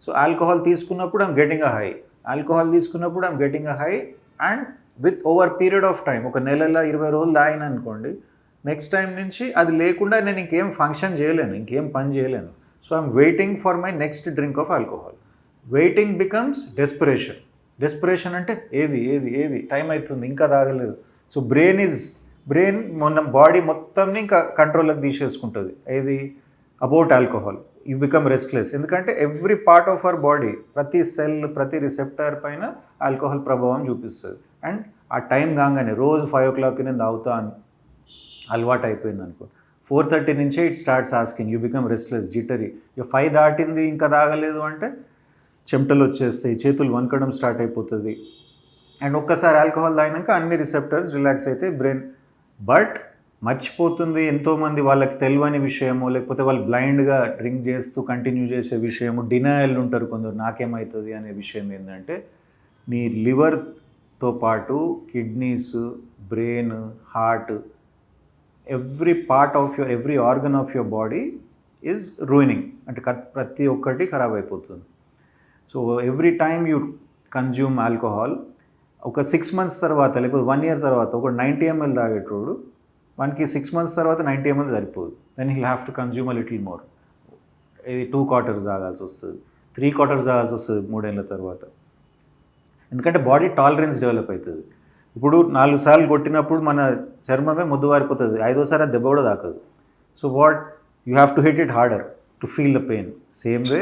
So alcohol తీసుకున్నప్పుడు I'm getting a high, alcohol తీసుకున్నప్పుడు I'm getting a high, and with over period of time ఒక నెలలో 20 రోజులు తాగిన అనుకోండి, నెక్స్ట్ టైం నుంచి అది లేకుండా నేను ఇంకేం ఫంక్షన్ చేయలేను, ఇంకేం పని చేయలేను. So I'm waiting for my next drink of alcohol. Waiting becomes desperation. Desperation అంటే ఏది ఏది ఏది టైం అవుతుంది ఇంకా తాగలేదు. సో బ్రెయిన్ మొన్న బాడీ మొత్తంని ఇంకా కంట్రోల్లోకి తీసేసుకుంటుంది. ఏది about alcohol. You become restless. ఎందుకంటే every part of our body, ప్రతి సెల్, ప్రతి రిసెప్టర్ పైన ఆల్కహాల్ ప్రభావం చూపిస్తుంది. అండ్ ఆ టైం కాగానే రోజు 5 o'clock నేను తాగుతా అని అలవాటు అయిపోయింది అనుకో, 4:30 నుంచే it starts asking, you become restless, jittery. ఇక 5 దాటింది ఇంకా తాగలేదు అంటే చెమటలు వచ్చేస్తాయి, చేతులు వణకడం స్టార్ట్ అయిపోతుంది. అండ్ ఒక్కసారి ఆల్కహాల్ తాగినాక అన్ని రిసెప్టర్స్ రిలాక్స్ అయితే బ్రెయిన్. బట్ మర్చిపోతుంది ఎంతోమంది, వాళ్ళకి తెలియని విషయము, లేకపోతే వాళ్ళు బ్లైండ్గా డ్రింక్ చేస్తూ కంటిన్యూ చేసే విషయము, డినయల్ ఉంటారు కొందరు, నాకేమవుతుంది అనే విషయం ఏంటంటే, నీ లివర్తో పాటు kidneys, brain, heart, every part of your, every organ of your body is ruining. అంటే ప్రతి ఒక్కటి ఖరాబ్ అయిపోతుంది. So every time you consume alcohol, ఒక 6 months తర్వాత లేకపోతే 1 year తర్వాత ఒక 90 ml తాగేటోడు, మనకి 6 months తర్వాత 90 ml సరిపోదు. Then he'll have to consume a little more. ఇది 2 quarters తాగాల్సి వస్తుంది, 3 quarters తాగాల్సి వస్తుంది 3 ఏళ్ళ తర్వాత. ఎందుకంటే బాడీ టాలరెన్స్ డెవలప్ అవుతుంది. ఇప్పుడు 4 సార్లు కొట్టినప్పుడు మన చర్మమే ముద్దు వారిపోతుంది, 5వ సారి దెబ్బ కూడా తాకదు. So what you have to hit it harder to feel the pain. Same way